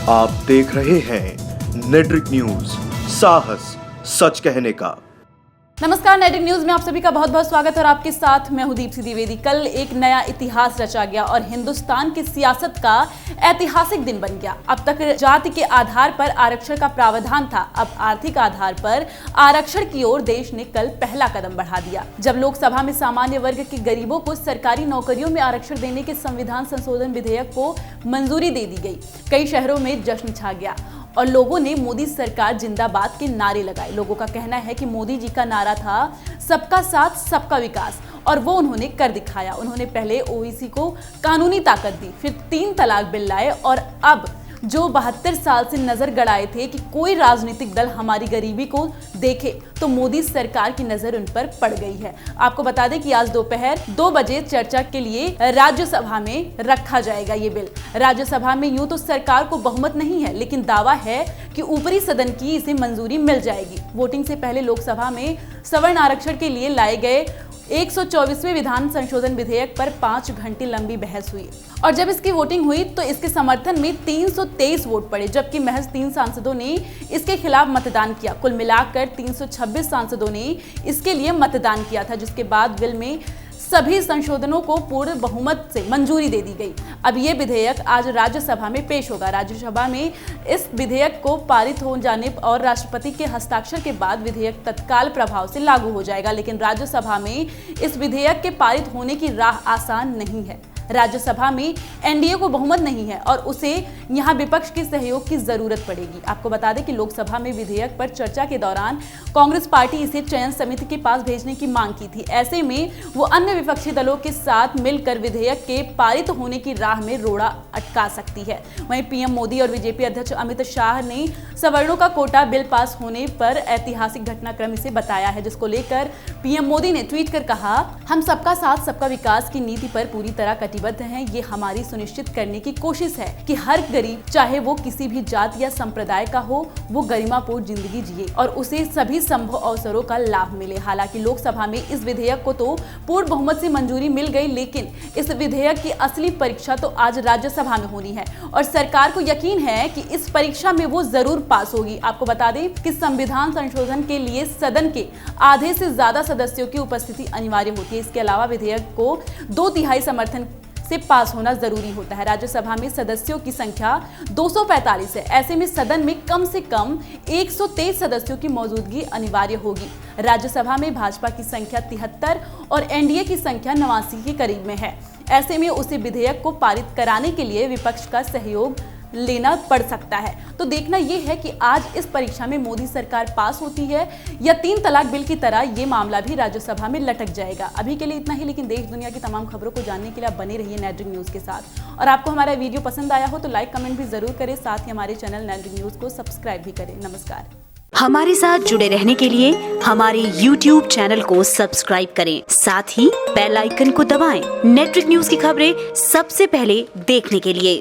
आप देख रहे हैं नेट्रिक न्यूज, साहस सच कहने का। नमस्कार, नेट्रिक न्यूज में आप सभी का बहुत बहुत स्वागत है और आपके साथ मैं हूं दीप्ति द्विवेदी। कल एक नया इतिहास रचा गया और हिंदुस्तान की सियासत का ऐतिहासिक दिन बन गया। अब तक जाति के आधार पर आरक्षण का प्रावधान था, अब आर्थिक आधार पर आरक्षण की ओर देश ने कल पहला कदम बढ़ा दिया। जब लोकसभा में सामान्य वर्ग के गरीबों को सरकारी नौकरियों में आरक्षण देने के संविधान संशोधन विधेयक को मंजूरी दे दी गई, कई शहरों में जश्न छा गया और लोगों ने मोदी सरकार जिंदाबाद के नारे लगाए। लोगों का कहना है कि मोदी जी का नारा था सबका साथ सबका विकास और वो उन्होंने कर दिखाया। उन्होंने पहले ओबीसी को कानूनी ताकत दी, फिर 3 तलाक बिल लाए और अब जो 72 साल से नजर गड़ाए थे कि कोई राजनीतिक दल हमारी गरीबी को देखे, तो मोदी सरकार की नजर उन पर पड़ गई है। आपको बता दें कि आज दोपहर 2 बजे चर्चा के लिए राज्यसभा में रखा जाएगा ये बिल। राज्यसभा में यूं तो सरकार को बहुमत नहीं है, लेकिन दावा है कि ऊपरी सदन की इसे मंजूरी मिल जाएगी। वोटिंग से पहले लोकसभा में सवर्ण आरक्षण के लिए लाए गए 124वें विधान संशोधन विधेयक पर 5 घंटे लंबी बहस हुई और जब इसकी वोटिंग हुई तो इसके समर्थन में 323 वोट पड़े, जबकि महज 3 सांसदों ने इसके खिलाफ मतदान किया। कुल मिलाकर 326 सांसदों ने इसके लिए मतदान किया था, जिसके बाद बिल में सभी संशोधनों को पूर्ण बहुमत से मंजूरी दे दी गई। अब ये विधेयक आज राज्यसभा में पेश होगा। राज्यसभा में इस विधेयक को पारित हो जाने और राष्ट्रपति के हस्ताक्षर के बाद विधेयक तत्काल प्रभाव से लागू हो जाएगा, लेकिन राज्यसभा में इस विधेयक के पारित होने की राह आसान नहीं है। राज्यसभा में एनडीए को बहुमत नहीं है और उसे यहां विपक्ष के सहयोग की जरूरत पड़ेगी। आपको बता दें कि लोकसभा में विधेयक पर चर्चा के दौरान कांग्रेस पार्टी इसे चयन समिति के पास भेजने की मांग की थी। ऐसे में वो अन्य विपक्षी दलों के साथ मिलकर विधेयक के पारित होने की राह में रोड़ा अटका सकती है। वहीं पीएम मोदी और बीजेपी अध्यक्ष अमित शाह ने सवर्णों का कोटा बिल पास होने पर ऐतिहासिक घटनाक्रम इसे बताया है, जिसको लेकर पीएम मोदी ने ट्वीट कर कहा, हम सबका साथ सबका विकास की नीति पर पूरी तरह कटिबद्ध हैं। ये हमारी सुनिश्चित करने की कोशिश है कि हर गरीब, चाहे वो किसी भी जाति या संप्रदाय का हो, वो गरिमापूर्ण जिंदगी जिए और उसे सभी संभव अवसरों का लाभ मिले। हालांकि लोकसभा में इस विधेयक को तो पूर्ण बहुमत से मंजूरी मिल गई, लेकिन इस विधेयक की असली परीक्षा तो आज राज्यसभा में होनी है और सरकार को यकीन है कि इस परीक्षा में वो जरूर पास होगी। आपको बता दें कि संविधान संशोधन के लिए सदन के आधे से ज्यादा सदस्यों की उपस्थिति अनिवार्य होती है। इसके अलावा विधेयक को 2/3 समर्थन से पास होना जरूरी होता है। राज्यसभा में सदस्यों की संख्या 245 है। ऐसे में सदन में कम से कम 123 सदस्यों की मौजूदगी अनिवार्य होगी। राज्यसभा में भाजपा की संख्या 73 और एनडीए की संख्या 89 के करीब में है। ऐसे में उसे विधेयक को पारित कराने के लिए विपक्ष का सहयोग लेना पड़ सकता है। तो देखना यह है कि आज इस परीक्षा में मोदी सरकार पास होती है या 3 तलाक बिल की तरह ये मामला भी राज्यसभा में लटक जाएगा। अभी के लिए इतना ही, लेकिन देश दुनिया की तमाम खबरों को जानने के लिए आप बने रहिए नेट्रिक न्यूज के साथ। और आपको हमारा वीडियो पसंद आया हो तो लाइक कमेंट भी जरूर करें, साथ ही हमारे चैनल नेट्रिक न्यूज को सब्सक्राइब भी करें। नमस्कार। हमारे साथ जुड़े रहने के लिए हमारे YouTube चैनल को सब्सक्राइब करें, साथ ही बेल आइकन को दबाएं। नेट्रिक न्यूज की खबरें सबसे पहले देखने के लिए।